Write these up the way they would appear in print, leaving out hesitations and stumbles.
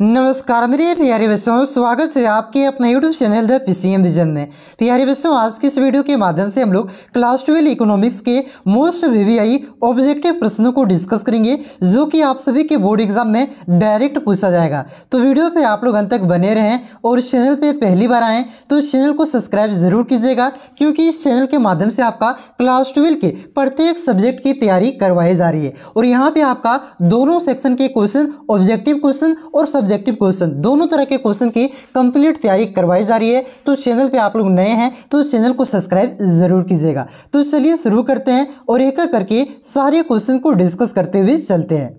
नमस्कार मेरे प्यारे बच्चों, स्वागत है आपके अपने YouTube channel the PCM vision में। प्यारे बच्चों, आज की इस वीडियो के माध्यम से हम लोग क्लास 12 इकोनॉमिक्स के मोस्ट VVI ऑब्जेक्टिव प्रश्नों को डिस्कस करेंगे, जो कि आप सभी के बोर्ड एग्जाम में डायरेक्ट पूछा जाएगा। तो वीडियो पे आप लोग अंत तक बने रहें और चैनल पे पहली बार आएँ तो चैनल को सब्सक्राइब जरूर कीजिएगा, क्योंकि इस चैनल के माध्यम से आपका क्लास 12 के प्रत्येक सब्जेक्ट की तैयारी करवाई जा रही है। और यहाँ पे आपका दोनों सेक्शन के क्वेश्चन, ऑब्जेक्टिव क्वेश्चन और सब्जेक्टिव क्वेश्चन, दोनों तरह के क्वेश्चन की कंप्लीट तैयारी करवाई जा रही है। तो चैनल पे आप लोग नए हैं तो चैनल को सब्सक्राइब जरूर कीजिएगा। तो चलिए शुरू करते हैं और एक एक करके सारे क्वेश्चन को डिस्कस करते हुए चलते हैं।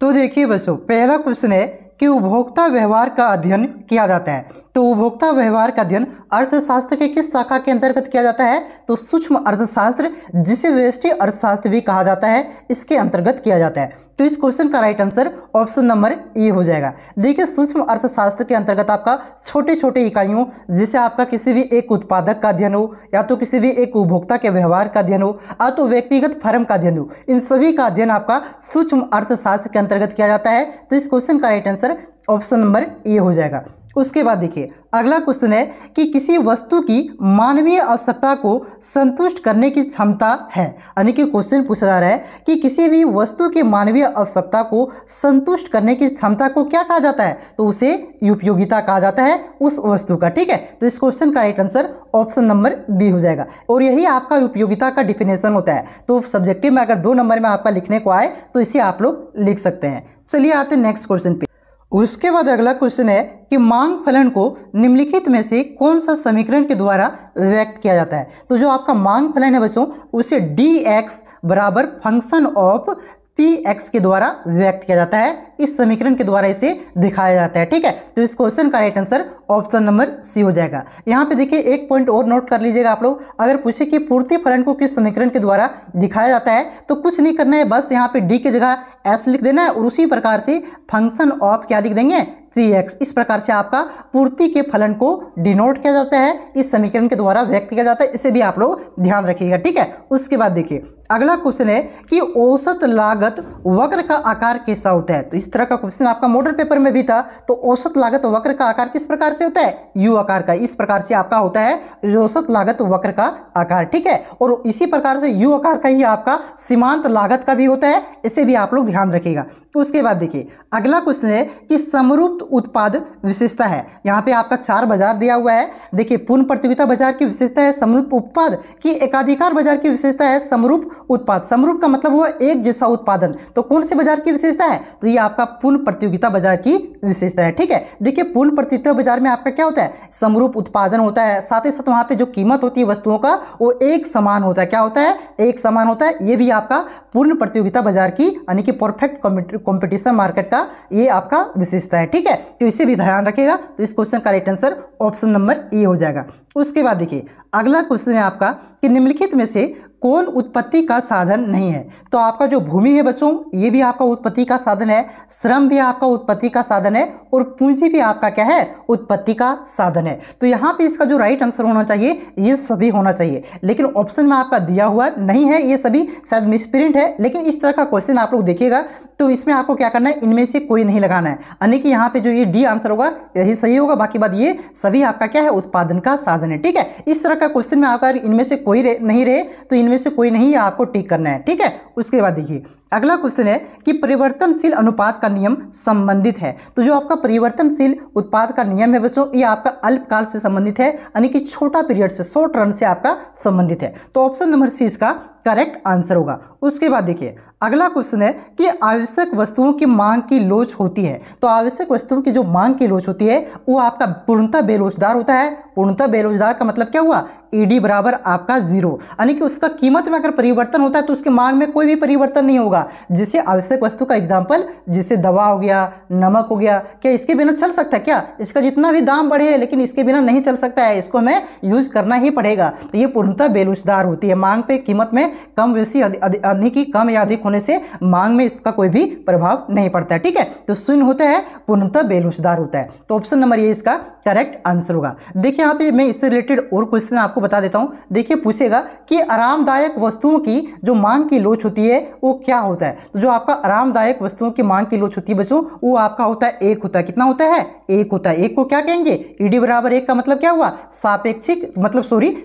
तो देखिए बच्चों, पहला क्वेश्चन है कि उपभोक्ता व्यवहार का अध्ययन किया जाता है। तो उपभोक्ता व्यवहार का अध्ययन अर्थशास्त्र के किस शाखा के अंतर्गत किया जाता है? तो सूक्ष्म अर्थशास्त्र, जिसे व्यष्टि अर्थशास्त्र भी कहा जाता है, इसके अंतर्गत किया जाता है। तो इस क्वेश्चन का right answer option number A हो जाएगा। देखिए, सूक्ष्म अर्थशास्त्र के अंतर्गत आपका छोटे छोटे इकाइयों, जैसे आपका किसी भी एक उत्पादक का अध्ययन हो, या तो किसी भी एक उपभोक्ता के व्यवहार का अध्ययन हो, या तो व्यक्तिगत फर्म का अध्ययन हो, इन सभी का अध्ययन आपका सूक्ष्म अर्थशास्त्र के अंतर्गत किया जाता है। तो इस क्वेश्चन का right answer option number A हो जाएगा। उसके बाद देखिए, अगला क्वेश्चन है कि किसी वस्तु की मानवीय आवश्यकता को संतुष्ट करने की क्षमता है। यानी कि क्वेश्चन पूछा जा रहा है कि किसी भी वस्तु की मानवीय आवश्यकता को संतुष्ट करने की क्षमता को क्या कहा जाता है? तो उसे उपयोगिता कहा जाता है उस वस्तु का। ठीक है, तो इस क्वेश्चन का right answer option number B हो जाएगा। और यही आपका उपयोगिता का डिफिनेशन होता है। तो सब्जेक्टिव में अगर 2 नंबर में आपका लिखने को आए तो इसे आप लोग लिख सकते हैं। चलिए आते हैं नेक्स्ट क्वेश्चन पे। उसके बाद अगला क्वेश्चन है कि मांग फलन को निम्नलिखित में से कौन सा समीकरण के द्वारा व्यक्त किया जाता है? तो जो आपका मांग फलन है बच्चों, उसे dx बराबर फंक्शन ऑफ px के द्वारा व्यक्त किया जाता है। इस समीकरण के द्वारा इसे दिखाया जाता है। ठीक है, तो इस क्वेश्चन का right answer option number C हो जाएगा। यहाँ पे देखिए, एक पॉइंट और नोट कर लीजिएगा आप लोग। अगर पूछे कि पूर्ति फलन को किस समीकरण के द्वारा दिखाया जाता है, तो कुछ नहीं करना है, बस यहाँ पे डी की जगह एस लिख देना है और उसी प्रकार से फंक्शन ऑफ क्या लिख देंगे, 3x। इस प्रकार से आपका पूर्ति के फलन को डिनोट किया जाता है, इस समीकरण के द्वारा व्यक्त किया जाता है। इसे भी आप लोग ध्यान रखिएगा। ठीक है, उसके बाद देखिए, अगला क्वेश्चन है कि औसत लागत वक्र का आकार कैसा होता है? तो इस तरह का क्वेश्चन आपका मॉडल पेपर में भी था। तो औसत लागत वक्र का आकार किस प्रकार से होता है? यू आकार का। इस प्रकार से आपका होता है औसत लागत वक्र का आकार। ठीक है, और इसी प्रकार से यू आकार का ही आपका सीमांत लागत का भी होता है। इसे भी आप लोग ध्यान रखिएगा। उसके बाद देखिए, अगला क्वेश्चन है कि समरूप उत्पाद विशेषता है। यहाँ पे आपका 4 बाजार दिया हुआ है। देखिए, पूर्ण प्रतियोगिता बाजार की विशेषता है समरूप उत्पाद की, एकाधिकार बाजार की विशेषता है समरूप उत्पाद। समरूप का मतलब हुआ एक जैसा उत्पादन। तो कौन से बाजार की विशेषता है? तो ये आपका पूर्ण प्रतियोगिता बाजार की विशेषता है। ठीक है, देखिए, पूर्ण प्रतियोगिता बाजार में आपका क्या होता है? समरूप उत्पादन होता है, साथ ही साथ वहां पे जो कीमत होती है वस्तुओं का वो एक समान होता है। क्या होता है? एक समान होता है। ये भी आपका पूर्ण प्रतियोगिता बाजार की, यानी कि परफेक्ट कंपटीशन मार्केट का ये आपका विशेषता है। ठीक है, तो इसे भी ध्यान रखिएगा। तो इस क्वेश्चन का right answer option number A हो जाएगा। उसके बाद देखिए, अगला क्वेश्चन है आपका कि निम्नलिखित में से कौन उत्पत्ति का साधन नहीं है? तो आपका जो भूमि है बच्चों, ये भी आपका उत्पत्ति का साधन है, श्रम भी आपका उत्पत्ति का साधन है, और पूंजी भी आपका क्या है? उत्पत्ति का साधन है। तो यहाँ पे इसका जो राइट आंसर होना चाहिए ये सभी होना चाहिए, लेकिन ऑप्शन में आपका दिया हुआ नहीं है। ये सभी शायद मिसप्रिंट है, लेकिन इस तरह का क्वेश्चन आप लोग देखिएगा तो इसमें आपको क्या करना है, इनमें से कोई नहीं लगाना है। यानी कि यहाँ पे जो ये डी आंसर होगा यही सही होगा, बाकी बात ये सभी आपका क्या है? उत्पादन का साधन है। ठीक है, इस तरह का क्वेश्चन में अगर इनमें से कोई नहीं रहे तो इनमें से कोई नहीं, आपको टिक करना है। ठीक है, उसके बाद देखिए, अगला क्वेश्चन है कि परिवर्तनशील अनुपात का नियम संबंधित है। तो जो आपका परिवर्तनशील उत्पाद का नियम है बच्चों, ये आपका अल्पकाल से संबंधित है, यानी कि छोटा पीरियड से, शॉर्ट रन से आपका संबंधित है। तो ऑप्शन नंबर सी इसका करेक्ट आंसर होगा। उसके बाद देखिए, अगला क्वेश्चन है कि आवश्यक वस्तुओं की मांग की लोच होती है। तो आवश्यक वस्तुओं की जो मांग की लोच होती है वो आपका पूर्णतः बेलोचदार होता है। पूर्णतः बेलोचदार का मतलब क्या हुआ? ईडी बराबर आपका 0, यानी कि उसका कीमत में अगर परिवर्तन होता है तो उसकी मांग में कोई भी परिवर्तन नहीं होगा। जैसे आवश्यक वस्तु का एग्जांपल, जैसे दवा हो गया, नमक हो गया, क्या इसके बिना चल सकता है क्या? इसका जितना भी दाम बढ़े लेकिन इसके बिना नहीं चल सकता है, इसको हमें यूज करना ही पड़ेगा। तो ये पूर्णतः बेलोचदार होती है। मांग पे कीमत में कम बेसी अधिक की कम या अधिक होने से मांग में इसका कोई भी प्रभाव नहीं पड़ता है। ठीक है, तो शून्य होता है, पूर्णतः बेलोचदार होता है। तो ऑप्शन नंबर ये इसका करेक्ट आंसर होगा। देखिए, यहाँ पे मैं इससे रिलेटेड और क्वेश्चन आपको बता देता हूँ। देखिए, पूछेगा कि आरामदायक वस्तुओं की जो मांग की लोच होती होती है वो क्या होता है? तो जो आपका आरामदायक वस्तुओं की मांग की लोच होती है बच्चों, वो आपका होता है 1 होता है। कितना होता है? 1 होता है। 1 को क्या कहेंगे? ईडी बराबर 1 का मतलब क्या हुआ? सापेक्षिक मतलब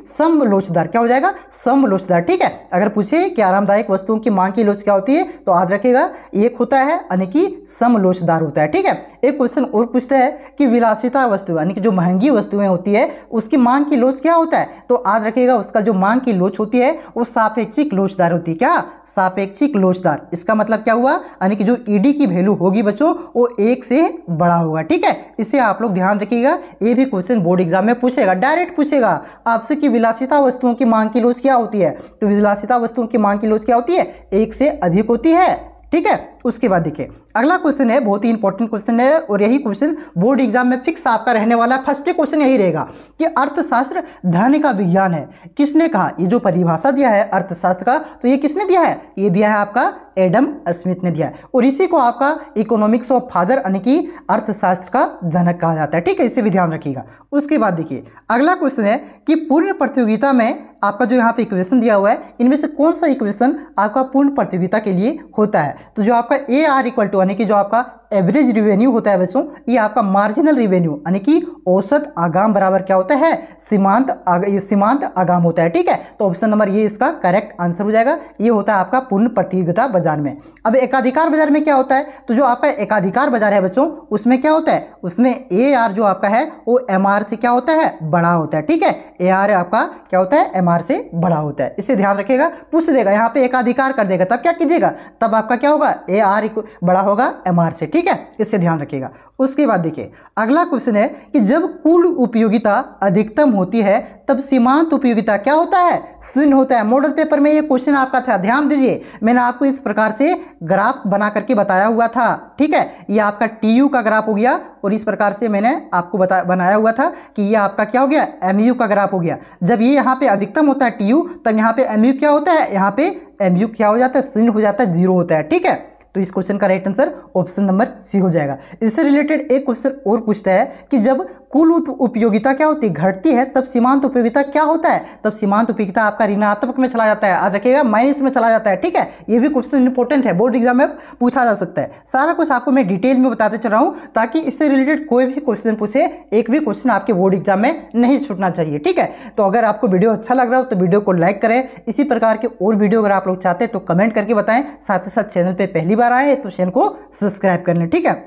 समलोचदार। क्या हो जाएगा? समलोचदार। ठीक है, अगर पूछे कि आरामदायक वस्तुओं की मांग की लोच क्या होती है तो याद रखिएगा 1 होता है यानी कि समलोचदार होता है। ठीक है, एक क्वेश्चन और पूछता है कि विलासिता वस्तु यानी कि जो महंगी वस्तुएं होती है उसकी मांग की लोच क्या होता है? तो याद रखिएगा उसका जो मांग की लोच होती है वो सापेक्षिक लोचदार होती है। क्या? सापेक्षिक लोचदार। इसका मतलब क्या हुआ? यानी कि जो ईडी की वैल्यू होगी बच्चों वो 1 से बड़ा होगा। ठीक है, इसे आप लोग ध्यान रखिएगा, ये भी क्वेश्चन बोर्ड एग्जाम में पूछेगा, डायरेक्ट पूछेगा आपसे कि विलासिता वस्तुओं की मांग की लोच क्या होती है? तो विलासिता वस्तुओं की मांग की लोच क्या होती है? 1 से अधिक होती है। ठीक है, उसके बाद देखिए अगला क्वेश्चन है, बहुत ही इंपॉर्टेंट क्वेश्चन है और यही क्वेश्चन बोर्ड एग्जाम में फिक्स आपका रहने वाला है। फर्स्ट क्वेश्चन यही रहेगा कि अर्थशास्त्र धन का विज्ञान है। किसने कहा? ये जो परिभाषा दिया है अर्थशास्त्र का, तो ये किसने दिया है? ये दिया है आपका एडम स्मिथ ने दिया है और इसी को आपका इकोनॉमिक्स ऑफ फादर यानी कि अर्थशास्त्र का जनक कहा जाता है। ठीक है, इससे भी ध्यान रखिएगा। उसके बाद देखिए अगला क्वेश्चन है कि पूर्ण प्रतियोगिता में आपका जो यहाँ पे इक्वेशन दिया हुआ है इनमें से कौन सा इक्वेशन आपका पूर्ण प्रतियोगिता के लिए होता है? तो जो आपका AR इक्वल टू यानी कि जो आपका एवरेज रिवेन्यू होता है बच्चों, ये आपका मार्जिनल रिवेन्यू यानी कि औसत आगाम बराबर क्या होता है? सीमांत आगाम होता है। ठीक है, तो ऑप्शन नंबर ये इसका करेक्ट आंसर हो जाएगा। ये होता है आपका पूर्ण प्रतियोगिता बाजार में। अब एकाधिकार बाजार में क्या होता है? तो जो आपका एकाधिकार बाजार है बच्चों उसमें क्या होता है? उसमें AR जो आपका है वो MR से क्या होता है? बड़ा होता है। ठीक है, AR आपका क्या होता है? MR से बड़ा होता है। इसे ध्यान रखिएगा, पूछ देगा यहाँ पे एकाधिकार कर देगा तब क्या कीजिएगा? तब आपका क्या होगा? AR बड़ा होगा MR से। ठीक है, इससे ध्यान रखिएगा। उसके बाद देखिए अगला क्वेश्चन है कि जब कुल उपयोगिता अधिकतम होती है तब सीमांत उपयोगिता क्या होता है? शून्य होता है। मॉडल पेपर में ये क्वेश्चन आपका था, ध्यान दीजिए, मैंने आपको इस प्रकार से ग्राफ बना करके बताया हुआ था। ठीक है, ये आपका TU का ग्राफ हो गया और इस प्रकार से मैंने आपको बनाया हुआ था कि ये आपका क्या हो गया? MU का ग्राफ हो गया। जब ये यहाँ पे अधिकतम होता है TU तब यहाँ पे MU क्या होता है? यहाँ पे MU क्या हो जाता है? शून्य हो जाता है, 0 होता है। ठीक है, तो इस क्वेश्चन का right answer option number C हो जाएगा। इससे रिलेटेड एक क्वेश्चन और पूछता है कि जब कुल उपयोगिता क्या होती है? घटती है तब सीमांत उपयोगिता क्या होता है? तब सीमांत उपयोगिता आपका ऋणात्मक में चला जाता है, आज रखिएगा माइनस में चला जाता है। ठीक है, ये भी क्वेश्चन इंपॉर्टेंट है, बोर्ड एग्जाम में पूछा जा सकता है। सारा कुछ आपको मैं डिटेल में बताते चल रहा हूँ ताकि इससे रिलेटेड कोई भी क्वेश्चन पूछे एक भी क्वेश्चन आपके बोर्ड एग्जाम में नहीं छूटना चाहिए। ठीक है, तो अगर आपको वीडियो अच्छा लग रहा हो तो वीडियो को लाइक करें। इसी प्रकार के और वीडियो अगर आप लोग चाहते हैं तो कमेंट करके बताएं। साथ ही साथ चैनल पर पहली बार आए तो चैनल को सब्सक्राइब कर लें। ठीक है,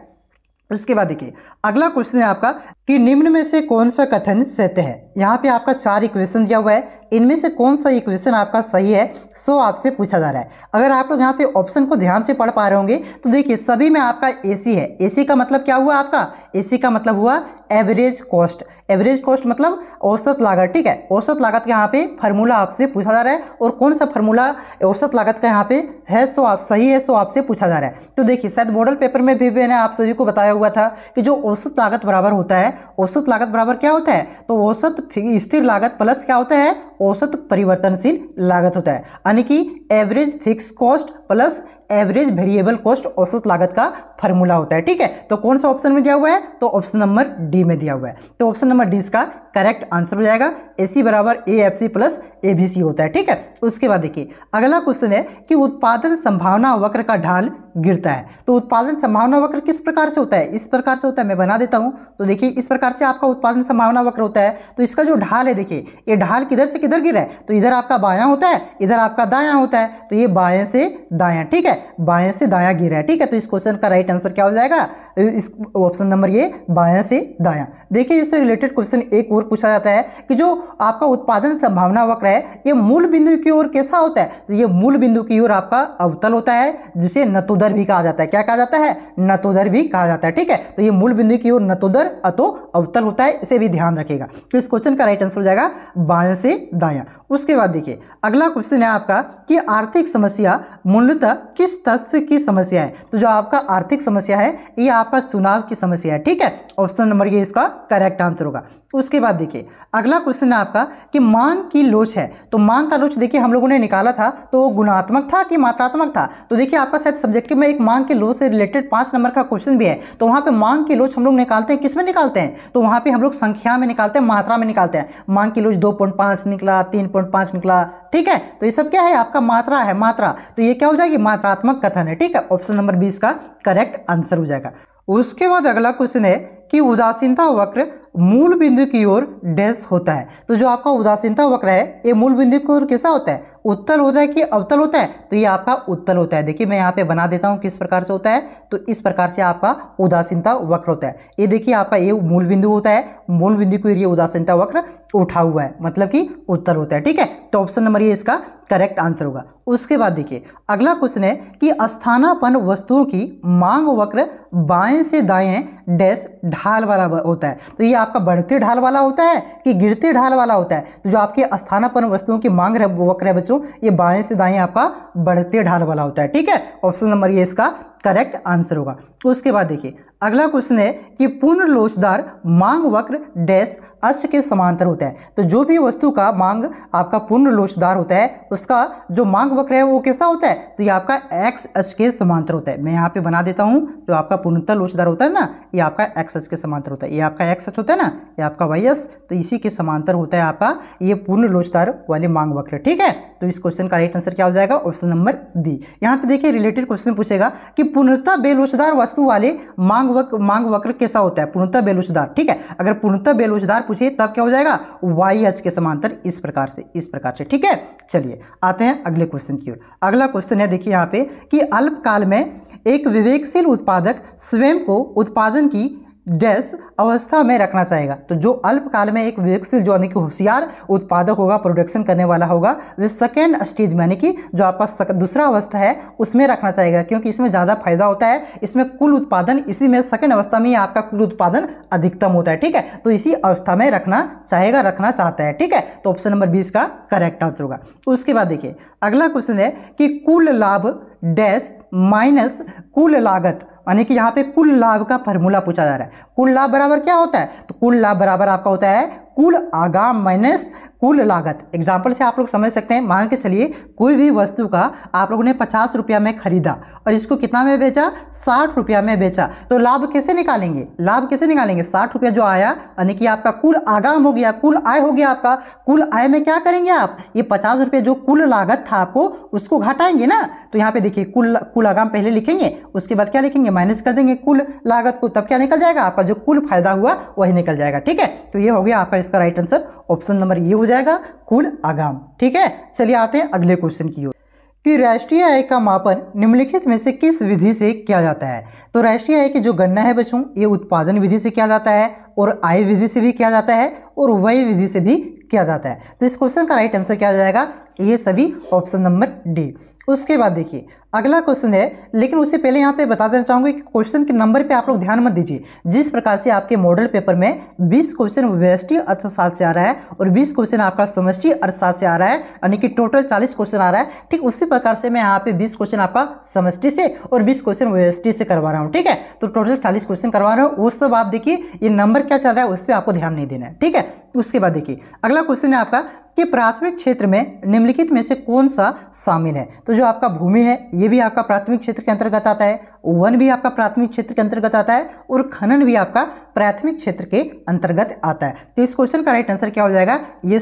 उसके बाद देखिए अगला क्वेश्चन है आपका कि निम्न में से कौन सा कथन सत्य है? यहाँ पे आपका 4 इक्वेशन दिया हुआ है, इनमें से कौन सा इक्वेशन आपका सही है सो आपसे पूछा जा रहा है। अगर आप लोग यहाँ पे ऑप्शन को ध्यान से पढ़ पा रहे होंगे तो देखिए सभी में आपका AC है। AC का मतलब क्या हुआ आपका? AC का मतलब हुआ एवरेज कॉस्ट। एवरेज कॉस्ट मतलब औसत लागत। ठीक है, औसत लागत का यहाँ पे फार्मूला आपसे पूछा जा रहा है और कौन सा फार्मूला औसत लागत का यहाँ पे है सो आप सही है सो आपसे पूछा जा रहा है। तो देखिए शायद मॉडल पेपर में भी मैंने आप सभी को बताया हुआ था कि जो औसत लागत बराबर होता है, औसत लागत बराबर क्या होता है? तो औसत स्थिर लागत प्लस क्या होता है? औसत परिवर्तनशील लागत होता है, यानी कि average fix cost plus average variable cost औसत लागत का फार्मूला होता है। ठीक है, तो कौन सा ऑप्शन में दिया हुआ है? तो ऑप्शन नंबर डी में दिया हुआ है। तो ऑप्शन नंबर डी इसका करेक्ट आंसर हो जाएगा। AC बराबर AFC प्लस ABC होता है। ठीक है, उसके बाद देखिए अगला क्वेश्चन है कि उत्पादन संभावना वक्र का ढाल गिरता है। तो उत्पादन संभावना वक्र किस प्रकार से होता है? इस प्रकार से होता है, मैं बना देता हूं। तो देखिए इस प्रकार से आपका उत्पादन संभावना वक्र होता है। तो इसका जो ढाल है देखिए ये ढाल किधर से किधर गिरा है? तो इधर आपका बायां होता है, इधर आपका दायां होता है। तो ये बाएं से दायां, ठीक है, बाएं से दायां गिरा है। ठीक है, तो इस क्वेश्चन का राइट आंसर क्या हो जाएगा? इस ऑप्शन नंबर ये बायां से दायां। देखिए इससे रिलेटेड क्वेश्चन एक और पूछा जाता है कि जो आपका उत्पादन संभावना वक्र है ये मूल बिंदु की ओर कैसा होता है? तो ये मूल बिंदु की ओर आपका अवतल होता है जिसे नतोदर भी कहा जाता है। क्या कहा जाता है? नतोदर भी कहा जाता है। ठीक है, तो ये मूल बिंदु की ओर नतोदर अतो अवतल होता है, इसे भी ध्यान रखिएगा। तो इस क्वेश्चन का राइट आंसर हो जाएगा बाएं से दायां। उसके बाद देखिए अगला क्वेश्चन है आपका कि आर्थिक समस्या मूलतः किस तथ्य की समस्या है? तो जो आपका आर्थिक समस्या है ये आपका चुनाव की समस्या है। ठीक है, ऑप्शन नंबर ये इसका करेक्ट आंसर होगा। उसके बाद देखिए अगला क्वेश्चन है आपका कि मांग की लोच है। तो मांग का लोच देखिए हम लोगों ने निकाला था तो गुणात्मक था कि मात्रात्मक था। तो देखिए आपका शायद सब्जेक्टिव में एक मांग के लोच से रिलेटेड 5 नंबर का क्वेश्चन भी है। तो वहाँ पे मांग की लोच हम लोग निकालते हैं, किस में निकालते हैं? तो वहाँ पे हम लोग संख्या में निकालते हैं, मात्रा में निकालते हैं। मांग की लोच 2.5 निकला, 3.5 निकला। ठीक है, तो ये सब क्या है? आपका मात्रा है, मात्रा। तो ये क्या हो जाएगी? मात्रात्मक कथन है। ठीक है, ऑप्शन नंबर 20 का करेक्ट आंसर हो जाएगा। उसके बाद अगला क्वेश्चन है कि उदासीनता वक्र मूल बिंदु की ओर डैश होता है। तो जो आपका उदासीनता वक्र है ये मूल बिंदु की ओर कैसा होता है? उत्तल होता है कि अवतल होता है? तो ये आपका उत्तल होता है। देखिए मैं यहाँ पे बना देता हूँ किस प्रकार से होता है। तो इस प्रकार से आपका उदासीनता वक्र होता है। ये देखिए आपका ये मूल बिंदु होता है, मूल बिंदु की ओर ये उदासीनता वक्र उठा हुआ है, मतलब कि उत्तल होता है। ठीक है, तो ऑप्शन नंबर ये इसका करेक्ट आंसर होगा। उसके बाद देखिए अगला क्वेश्चन है कि स्थानापन्न वस्तुओं की मांग वक्र बाएं से दाएं डैश ढाल वाला होता है। तो ये आपका बढ़ते ढाल वाला होता है कि गिरते ढाल वाला होता है? तो जो आपके स्थानापन्न वस्तुओं की मांग वक्र है बच्चों, ये बाएं से दाएं आपका बढ़ते ढाल वाला होता है। ठीक है, ऑप्शन नंबर ये इसका करेक्ट आंसर होगा। उसके बाद देखिए अगला क्वेश्चन है कि पूर्ण लोचदार मांग वक्र डैश अक्ष के समांतर होता है। तो जो भी वस्तु का मांग आपका पूर्ण लोचदार होता है उसका जो मांग वक्र है वो कैसा होता है? तो ये आपका एक्स अक्ष के समांतर होता है। मैं यहाँ पे बना देता हूँ, जो आपका पूर्णतः लोचदार होता है ना, ये आपका एक्स अक्ष के समांतर होता है। ये आपका एक्स अक्ष होता है ना, ये आपका वाई अक्ष, तो इसी के समांतर होता है आपका ये पूर्ण लोचदार वाले मांग वक्र। ठीक है, तो इस क्वेश्चन का राइट आंसर क्या हो जाएगा? Option number B. यहाँ पे देखिए रिलेटेड क्वेश्चन पूछेगा कि पूर्णतः बेलोचदार वस्तु वाले मांग वक्र कैसा होता है? पूर्णतः बेलोचदार। ठीक है, अगर पूर्णतः बेलोचदार पूछे तब क्या हो जाएगा? वाई अक्ष के समांतर, इस प्रकार से। ठीक है, चलिए आते हैं अगले क्वेश्चन की ओर। अगला क्वेश्चन है देखिए यहाँ पे कि अल्पकाल में एक विवेकशील उत्पादक स्वयं को उत्पादन की डैश अवस्था में रखना चाहेगा। तो जो अल्पकाल में एक विवेकशील जो यानी कि होशियार उत्पादक होगा, प्रोडक्शन करने वाला होगा, वे सेकेंड स्टेज में यानी कि जो आपका दूसरा अवस्था है उसमें रखना चाहेगा, क्योंकि इसमें ज़्यादा फायदा होता है। इसमें कुल उत्पादन इसी में सेकेंड अवस्था में ही आपका कुल उत्पादन अधिकतम होता है। ठीक है, तो इसी अवस्था में रखना चाहेगा, रखना चाहता है। ठीक है, तो ऑप्शन नंबर 20 का करेक्ट आंसर होगा। उसके बाद देखिए अगला क्वेश्चन है कि कुल लाभ डैश माइनस कुल लागत, यानी कि यहाँ पे कुल लाभ का फॉर्मूला पूछा जा रहा है। कुल लाभ बराबर क्या होता है? तो कुल लाभ बराबर आपका होता है कुल आगाम माइनस कुल लागत। एग्जाम्पल से आप लोग समझ सकते हैं। मान के चलिए कोई भी वस्तु का आप लोगों ने 50 रुपया में खरीदा और इसको कितना में बेचा? 60 रुपया में बेचा। तो लाभ कैसे निकालेंगे? लाभ कैसे निकालेंगे? 60 रुपया जो आया यानी कि आपका कुल आगाम हो गया, कुल आय हो गया आपका। कुल आय में क्या करेंगे आप? ये 50 रुपये जो कुल लागत था आपको उसको घटाएंगे ना। तो यहाँ पे देखिए कुल आगाम पहले लिखेंगे, उसके बाद क्या लिखेंगे? माइनस कर देंगे कुल लागत को, तब क्या निकल जाएगा? आपका जो कुल फायदा हुआ वही निकल जाएगा। ठीक है, तो ये हो गया आपका इसका राइट आंसर। ऑप्शन नंबर ये हो जाएगा कुल आगाम। ठीक है, चलिए आते हैं अगले क्वेश्चन की ओर कि राष्ट्रीय आय का मापन निम्नलिखित में से किस विधि से किया जाता है? तो राष्ट्रीय आय की जो गणना है बच्चों, ये उत्पादन विधि से किया जाता है और आय विधि से भी किया जाता है और व्यय विधि से भी किया जाता है। तो इस क्वेश्चन का राइट आंसर क्या हो जाएगा? ये सभी ऑप्शन नंबर डी। उसके बाद देखिए अगला क्वेश्चन है, लेकिन उससे पहले यहाँ पे बता देना चाहूँगा कि क्वेश्चन के नंबर पे आप लोग ध्यान मत दीजिए। जिस प्रकार से आपके मॉडल पेपर में 20 क्वेश्चन व्यष्टि अर्थशास्त्र से आ रहा है और 20 क्वेश्चन आपका समष्टि अर्थशास्त्र से आ रहा है, यानी कि टोटल 40 क्वेश्चन आ रहा है, ठीक उसी प्रकार से मैं यहाँ पे 20 क्वेश्चन आपका समष्टि से और 20 क्वेश्चन व्यष्टि से करवा रहा हूँ। ठीक है, तो टोटल 40 क्वेश्चन करवा रहा हूँ। वो सब आप देखिए, ये नंबर क्या चल रहा है उस पर आपको ध्यान नहीं देना है। ठीक है, उसके बाद देखिए अगला क्वेश्चन है आपका कि प्राथमिक क्षेत्र में निम्नलिखित में से कौन सा शामिल है? तो जो आपका भूमि है ये भी आपका प्राथमिक क्षेत्र के अंतर्गत आता है, वन भी आपका प्राथमिक क्षेत्र के अंतर्गत आता है और खनन भी आपका प्राथमिक क्षेत्र के अंतर्गत आता है। तो इस क्वेश्चन का राइट आंसर क्या हो जाएगा? ये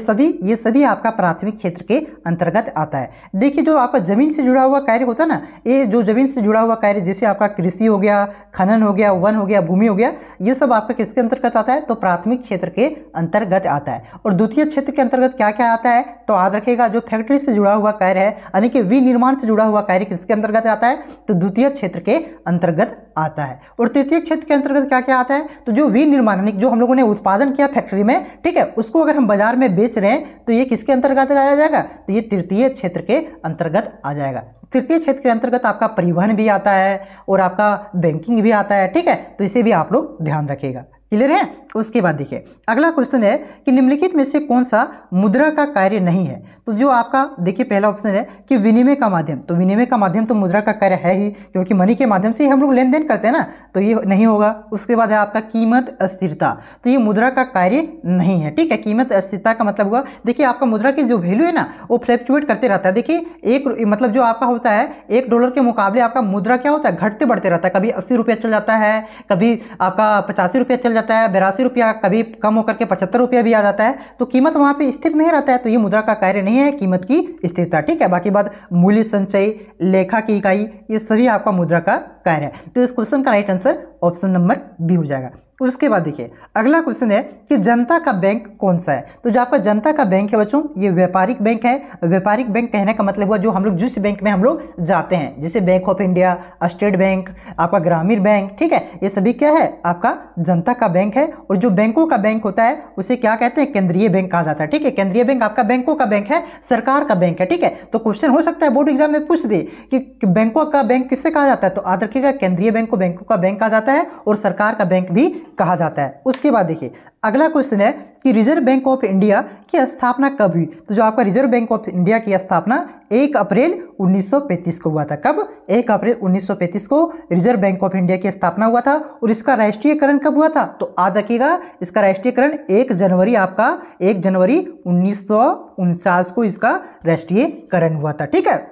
सभी आपका प्राथमिक क्षेत्र के अंतर्गत आता है। देखिए जो आपका जमीन से जुड़ा हुआ कार्य होता है ना, ये जो जमीन से जुड़ा हुआ कार्य जैसे आपका कृषि हो गया, खनन हो गया, वन हो गया, भूमि हो गया, ये सब आपका किसके अंतर्गत आता है? तो प्राथमिक क्षेत्र के अंतर्गत आता है। और द्वितीय क्षेत्र के अंतर्गत क्या क्या आता है? तो याद रखिएगा जो फैक्ट्री से जुड़ा हुआ कार्य है यानी कि विनिर्माण से जुड़ा हुआ कार्य किसके अंतर्गत आता है? तो द्वितीय क्षेत्र के अंतर्गत आता है। और तृतीय क्षेत्र के अंतर्गत क्या क्या आता है? तो जो विनिर्माण यानी जो हम लोगों ने उत्पादन किया फैक्ट्री में, ठीक है, उसको अगर हम बाजार में बेच रहे हैं तो ये किसके अंतर्गत आ जाएगा? तो ये तृतीय क्षेत्र के अंतर्गत आ जाएगा। तृतीय क्षेत्र के अंतर्गत आपका परिवहन भी आता है और आपका बैंकिंग भी आता है। ठीक है, तो इसे भी आप लोग ध्यान रखिएगा। क्लियर है। उसके बाद देखिए अगला क्वेश्चन है कि निम्नलिखित में से कौन सा मुद्रा का कार्य नहीं है। तो जो आपका देखिए पहला ऑप्शन है कि विनिमय का माध्यम, तो विनिमय का माध्यम तो मुद्रा का कार्य है ही, क्योंकि मनी के माध्यम से ही हम लोग लेन देन करते हैं ना, तो ये नहीं होगा। उसके बाद है आपका कीमत अस्थिरता, तो ये मुद्रा का कार्य नहीं है। ठीक है, कीमत अस्थिरता का मतलब हुआ देखिए आपका मुद्रा की जो वैल्यू है ना वो फ्लक्चुएट करते रहता है। देखिए एक मतलब जो आपका होता है $1 के मुकाबले आपका मुद्रा क्या होता है, घटते बढ़ते रहता है। कभी 80 रुपया चल जाता है, कभी आपका 85 रुपया चल जाता है, 82 रुपया, कभी कम होकर के 75 रुपया भी आ जाता है। तो कीमत वहाँ पे स्थिर नहीं रहता है, तो ये मुद्रा का कार्य नहीं है, कीमत की स्थिरता। ठीक है, बाकी बात मूल्य संचय, लेखा की इकाई, ये सभी आपका मुद्रा का कार्य है। तो इस क्वेश्चन का right answer option number B हो जाएगा। उसके बाद देखिए अगला क्वेश्चन है कि जनता का बैंक कौन सा है। तो जो आपका जनता का बैंक है बच्चों, ये व्यापारिक बैंक है। व्यापारिक बैंक कहने का मतलब हुआ जो हम लोग जिस बैंक में हम लोग जाते हैं, जैसे bank of India, state bank, आपका ग्रामीण बैंक। ठीक है, ये सभी क्या है आपका जनता का बैंक है। और जो बैंकों का बैंक होता है उसे क्या कहते हैं, केंद्रीय बैंक कहा जाता है। ठीक है, केंद्रीय बैंक आपका बैंकों का बैंक है, सरकार का बैंक है। ठीक है, तो क्वेश्चन हो सकता है बोर्ड एग्जाम में पूछ दे कि बैंकों का बैंक किससे कहा जाता है, तो याद रखिएगा केंद्रीय बैंक को बैंकों का बैंक कहा जाता है और सरकार का बैंक भी कहा जाता है। उसके बाद देखिए अगला क्वेश्चन है कि रिजर्व बैंक ऑफ इंडिया की स्थापना कब हुई। तो जो आपका रिजर्व बैंक ऑफ इंडिया की स्थापना 1 अप्रैल 1935 को हुआ था। कब? 1 अप्रैल 1935 को रिजर्व बैंक ऑफ इंडिया की स्थापना हुआ था। और इसका राष्ट्रीयकरण कब हुआ था, तो याद रखिएगा इसका राष्ट्रीयकरण 1 जनवरी 1949 को इसका राष्ट्रीयकरण हुआ था। ठीक है,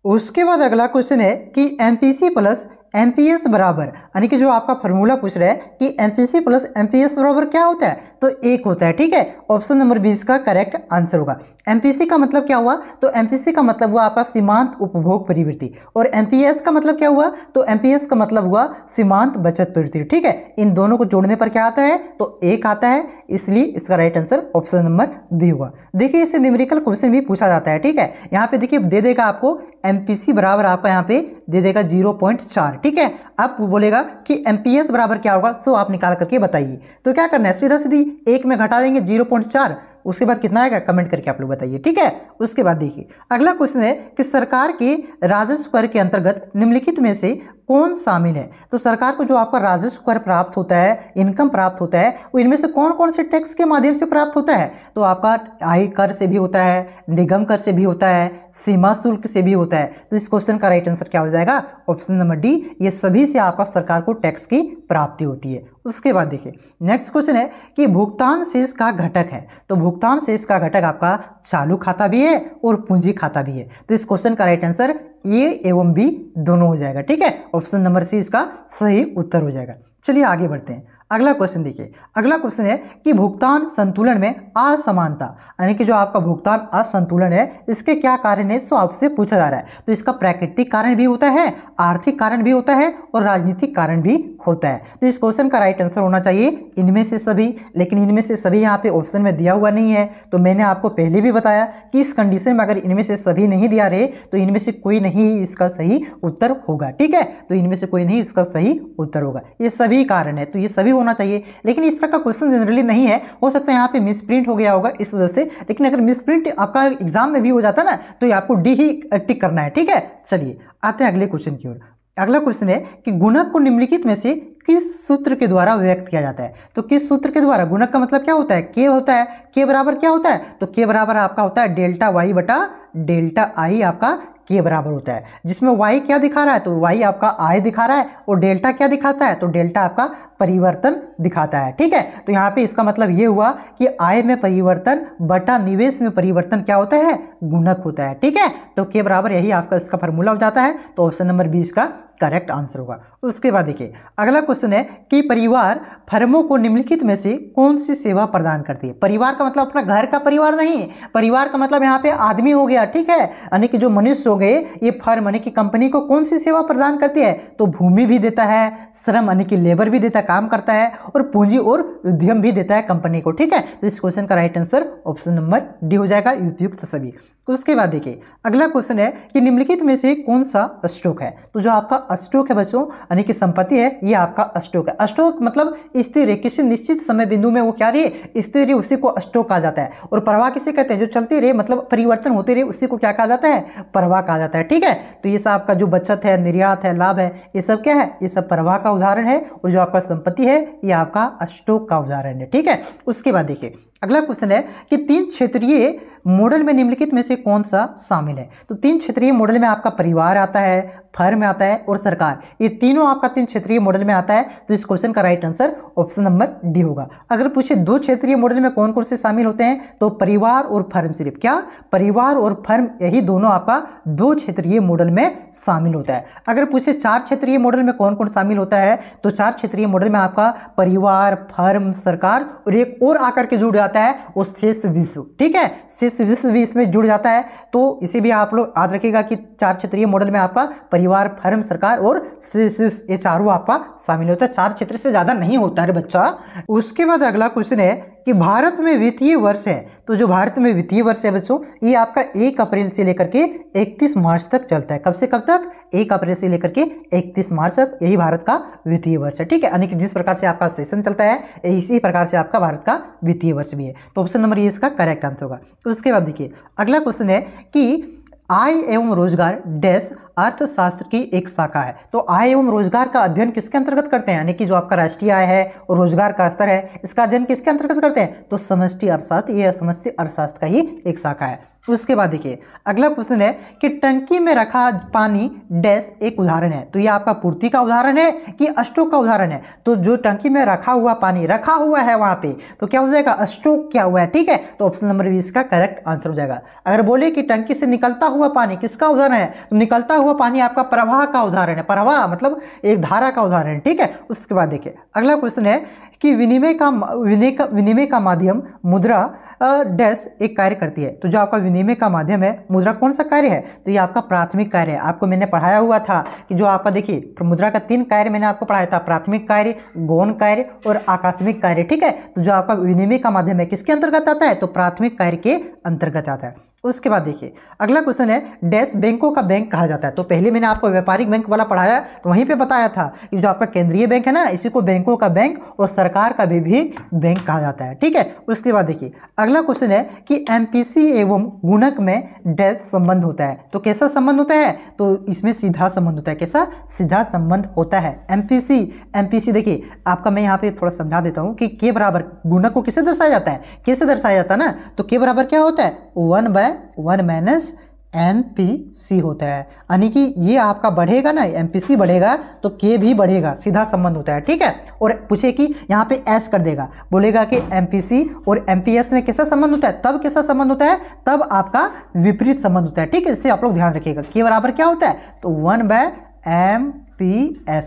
उसके बाद अगला क्वेश्चन है कि एमपीसी प्लस एमपीएस बराबर, यानी कि जो आपका फॉर्मूला पूछ रहा है कि एमपीसी प्लस एमपीएस बराबर क्या होता है, तो 1 होता है। ठीक है, ऑप्शन नंबर 20 का करेक्ट आंसर होगा। एमपीसी का मतलब क्या हुआ, तो एमपीसी का मतलब हुआ आपका सीमांत उपभोग प्रवृत्ति। और एमपीएस का मतलब क्या हुआ, तो एमपीएस का मतलब हुआ सीमांत बचत प्रवृत्ति। ठीक है, इन दोनों को जोड़ने पर क्या आता है, तो 1 आता है, इसलिए इसका right answer option number B हुआ। देखिए इससे न्यूमेरिकल क्वेश्चन भी पूछा जाता है। ठीक है, यहाँ पे देखिए दे देगा आपको एमपीसी बराबर आपका यहाँ पे दे देगा 0.4। ठीक है, अब बोलेगा कि एमपीएस बराबर क्या होगा, तो आप निकाल करके बताइए। तो क्या करना है, सीधा सीधी 1 में घटा देंगे 0.4, उसके बाद कितना आएगा कमेंट करके आप लोग बताइए। ठीक है, उसके बाद देखिए अगला क्वेश्चन है कि सरकार के राजस्व कर के अंतर्गत निम्नलिखित में से कौन शामिल है। तो सरकार को जो आपका राजस्व कर प्राप्त होता है, इनकम प्राप्त होता है, वो इनमें से कौन कौन से टैक्स के माध्यम से प्राप्त होता है, तो आपका आय कर से भी होता है, निगम कर से भी होता है, सीमा शुल्क से भी होता है। तो इस क्वेश्चन का राइट आंसर क्या हो जाएगा, ऑप्शन नंबर डी, ये सभी से आपका सरकार को टैक्स की प्राप्ति होती है। उसके बाद देखिए नेक्स्ट क्वेश्चन है कि भुगतान शेष का घटक है। तो भुगतान शेष का घटक आपका चालू खाता भी है और पूंजी खाता भी है। तो इस क्वेश्चन का राइट आंसर ए एवं बी दोनों हो जाएगा। ठीक है, ऑप्शन नंबर सी इसका सही उत्तर हो जाएगा। चलिए आगे बढ़ते हैं। अगला क्वेश्चन देखिए, अगला क्वेश्चन है कि भुगतान संतुलन में असमानता, यानी कि जो आपका भुगतान असंतुलन है इसके क्या कारण है, सो आपसे पूछा जा रहा है। तो इसका प्राकृतिक कारण भी होता है, आर्थिक कारण भी होता है और राजनीतिक कारण भी होता है। तो इस क्वेश्चन का राइट आंसर होना चाहिए इनमें से सभी, लेकिन इनमें से सभी यहाँ पे ऑप्शन में दिया हुआ नहीं है। तो मैंने आपको पहले भी बताया कि इस कंडीशन में अगर इनमें से सभी नहीं दिया रहे तो इनमें से कोई नहीं इसका सही उत्तर होगा। ठीक है, तो इनमें से कोई नहीं इसका सही उत्तर होगा, ये सभी कारण है, तो ये सभी होना चाहिए। लेकिन इस तरह का क्वेश्चन जनरली नहीं है, हो सकता है यहाँ पे मिस प्रिंट हो गया होगा इस वजह से। लेकिन अगर मिस प्रिंट आपका एग्जाम में भी हो जाता ना तो ये आपको डी ही टिक करना है। ठीक है, चलिए आते हैं अगले क्वेश्चन की ओर। अगला क्वेश्चन है कि गुणक को निम्नलिखित में से किस सूत्र के द्वारा व्यक्त किया जाता है। तो किस सूत्र के द्वारा, गुणक का मतलब क्या होता है, के होता है। के बराबर क्या होता है, तो के बराबर आपका होता है डेल्टा वाई बटा डेल्टा आई, आपका के बराबर होता है। जिसमें y क्या दिखा रहा है, तो y आपका आय दिखा रहा है और डेल्टा क्या दिखाता है, तो डेल्टा आपका परिवर्तन दिखाता है। ठीक है, तो यहाँ पे इसका मतलब ये हुआ कि आय में परिवर्तन बटा निवेश में परिवर्तन क्या होता है, गुणक होता है। ठीक है, तो के बराबर यही आपका इसका फॉर्मूला हो जाता है। तो ऑप्शन नंबर 20 का करेक्ट आंसर होगा। उसके बाद देखिए अगला क्वेश्चन है कि परिवार फर्मों को निम्नलिखित में से कौन सी सेवा प्रदान करती है। परिवार का मतलब अपना घर का परिवार नहीं, परिवार का मतलब यहाँ पे आदमी हो गया। ठीक है, यानी कि जो मनुष्य हो गए, ये फर्म यानी कि कंपनी को कौन सी सेवा प्रदान करती है, तो भूमि भी देता है, श्रम यानी कि लेबर भी देता है, काम करता है, और पूंजी और उद्यम भी देता है कंपनी को। ठीक है, तो इस क्वेश्चन का right answer option number D हो जाएगा, उपयुक्त सभी। उसके बाद देखिए अगला क्वेश्चन है कि निम्नलिखित में से कौन सा स्टॉक है। तो जो आपका स्टॉक है बच्चों, यानी कि संपत्ति है, ये आपका स्टॉक है। स्टॉक मतलब स्थिर है, किसी निश्चित समय बिंदु में वो क्या रही, स्थिर रही, उसी को स्टॉक कहा जाता है। और प्रवाह किसे कहते हैं, जो चलती रहे मतलब परिवर्तन होते रहे, उसी को क्या कहा जाता है, प्रवाह कहा जाता है। ठीक है, तो ये सब आपका जो बचत है, निर्यात है, लाभ है, ये सब क्या है, ये सब प्रवाह का उदाहरण है। और जो आपका संपत्ति है ये आपका स्टॉक का उदाहरण है। ठीक है, उसके बाद देखिए अगला क्वेश्चन है कि 3 क्षेत्रीय मॉडल में निम्नलिखित में से कौन सा शामिल है। तो 3 क्षेत्रीय मॉडल में आपका परिवार आता है, फर्म आता है और सरकार, ये तीनों आपका 3 क्षेत्रीय मॉडल में आता है। तो इस क्वेश्चन का right answer option number D होगा। अगर पूछे 2 क्षेत्रीय मॉडल में कौन कौन से शामिल होते हैं, तो परिवार और फर्म, सिर्फ क्या, परिवार और फर्म, यही दोनों आपका 2 क्षेत्रीय मॉडल में शामिल होता है। अगर पूछे 4 क्षेत्रीय मॉडल में कौन कौन शामिल होता है, तो 4 क्षेत्रीय मॉडल में आपका परिवार, फर्म, सरकार और एक और आकर के जुड़ जाता है वो शेष विश्व। ठीक है, शेष विश्व भी इसमें जुड़ जाता है। तो इसे भी आप लोग याद रखिएगा कि 4 क्षेत्रीय मॉडल में आपका परिवार, फर्म, सरकार और शेष विश्व, ये चारों आपका शामिल होता है। 4 क्षेत्र से ज्यादा नहीं होता है बच्चा। उसके बाद अगला क्वेश्चन है कि भारत में वित्तीय वर्ष है, तो जो भारत में वित्तीय वर्ष है बच्चों, ये आपका 1 अप्रैल से लेकर के 31 मार्च तक चलता है। कब से कब तक, 1 अप्रैल से लेकर के 31 मार्च तक, यही भारत का वित्तीय वर्ष है। ठीक है, यानी कि जिस प्रकार से आपका सेशन चलता है इसी प्रकार से आपका भारत का वित्तीय वर्ष भी है। तो ऑप्शन नंबर ये इसका करेक्ट आंसर होगा। उसके बाद देखिए अगला क्वेश्चन है कि आय एवं रोजगार डैश अर्थशास्त्र की एक शाखा है। तो आय एवं रोजगार का अध्ययन किसके अंतर्गत करते हैं, यानी कि जो आपका राष्ट्रीय आय है और रोजगार का स्तर है, इसका अध्ययन किसके अंतर्गत करते हैं, तो समष्टि अर्थशास्त्र, ये समष्टि अर्थशास्त्र का ही एक शाखा है। उसके बाद देखिए अगला क्वेश्चन है कि टंकी में रखा पानी डैश एक उदाहरण है। तो ये आपका पूर्ति का उदाहरण है कि स्टॉक का उदाहरण है। तो जो टंकी में रखा हुआ पानी रखा हुआ है वहां पे, तो क्या हो जाएगा, स्टॉक क्या हुआ है। ठीक है, तो ऑप्शन नंबर 20 का करेक्ट आंसर हो जाएगा। अगर बोले कि टंकी से निकलता हुआ पानी किसका उदाहरण है, तो निकलता हुआ पानी आपका प्रवाह का उदाहरण है। प्रवाह मतलब एक धारा का उदाहरण है। ठीक है, उसके बाद देखिए अगला क्वेश्चन है कि विनिमय का माध्यम मुद्रा डैश एक कार्य करती है। तो जो आपका विनिमय का माध्यम है मुद्रा कौन सा कार्य है, तो ये आपका प्राथमिक कार्य है। आपको मैंने पढ़ाया हुआ था कि जो आपका देखिए मुद्रा का 3 कार्य मैंने आपको पढ़ाया था, प्राथमिक कार्य, गौण कार्य और आकस्मिक कार्य। ठीक है, तो जो आपका विनिमय का माध्यम है किसके अंतर्गत आता है, तो प्राथमिक कार्य के अंतर्गत आता है। उसके बाद देखिए अगला क्वेश्चन है डैश बैंकों का बैंक कहा जाता है। तो पहले मैंने आपको व्यापारिक बैंक वाला पढ़ाया, तो वहीं पे बताया था कि जो आपका केंद्रीय बैंक है ना, इसी को बैंकों का बैंक और सरकार का भी बैंक कहा जाता है। ठीक है, उसके बाद देखिए अगला क्वेश्चन है कि एमपीसी एवं गुणक में डैश संबंध होता है। तो कैसा संबंध होता है, तो इसमें सीधा संबंध होता है। कैसा, सीधा संबंध होता है। एमपीसी देखिए आपका मैं यहाँ पे थोड़ा समझा देता हूँ कि के बराबर गुणक को किसे दर्शाया जाता है, कैसे दर्शाया जाता है ना, तो के बराबर क्या होता है, 1/1 माइनस एमपीसी होता है। यानी कि ये आपका बढ़ेगा ना, एमपीसी बढ़ेगा तो के भी बढ़ेगा, सीधा संबंध होता है। ठीक है, और पूछे कि यहाँ पे एस कर देगा, बोलेगा कि एमपीसी और एमपीएस में कैसा संबंध होता है, तब कैसा संबंध होता है, तब आपका विपरीत संबंध होता है। ठीक है, इससे आप लोग ध्यान रखिएगा। के बराबर क्या होता है, तो 1/एमपीएस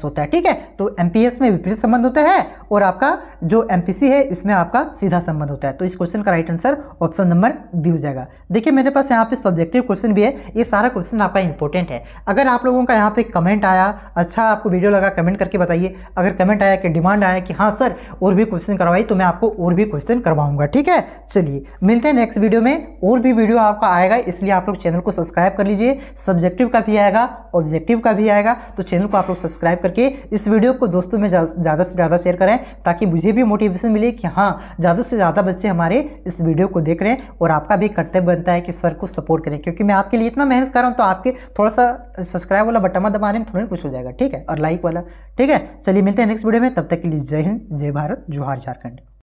होता है। ठीक है, तो एमपीएस में विपरीत संबंध होता है और आपका जो एमपीसी है इसमें आपका सीधा संबंध होता है। तो इस क्वेश्चन का right answer option number B हो जाएगा। देखिए मेरे पास यहाँ पे सब्जेक्टिव क्वेश्चन भी है, ये सारा क्वेश्चन आपका इंपॉर्टेंट है। अगर आप लोगों का यहाँ पे कमेंट आया, अच्छा आपको वीडियो लगा, कमेंट करके बताइए। अगर कमेंट आया कि डिमांड आया कि हाँ सर और भी क्वेश्चन करवाइए, तो मैं आपको और भी क्वेश्चन करवाऊंगा। ठीक है, चलिए मिलते हैं नेक्स्ट वीडियो में। और भी वीडियो आपका आएगा, इसलिए आप लोग चैनल को सब्सक्राइब कर लीजिए। सब्जेक्टिव का भी आएगा, ऑब्जेक्टिव का भी आएगा, तो चैनल को आप लोग सब्सक्राइब करके इस वीडियो को दोस्तों में ज़्यादा से ज़्यादा शेयर करें, ताकि मुझे भी मोटिवेशन मिले कि हाँ ज़्यादा से ज़्यादा बच्चे हमारे इस वीडियो को देख रहे हैं। और आपका भी कर्तव्य बनता है कि सर को सपोर्ट करें, क्योंकि मैं आपके लिए इतना मेहनत कर रहा हूँ, तो आपके थोड़ा सा सब्सक्राइब वाला बटन दबाने में थोड़ा कुछ हो जाएगा। ठीक है, और लाइक वाला। ठीक है, चलिए मिलते हैं नेक्स्ट वीडियो में, तब तक के लिए जय हिंद, जय भारत, जोहार झारखंड।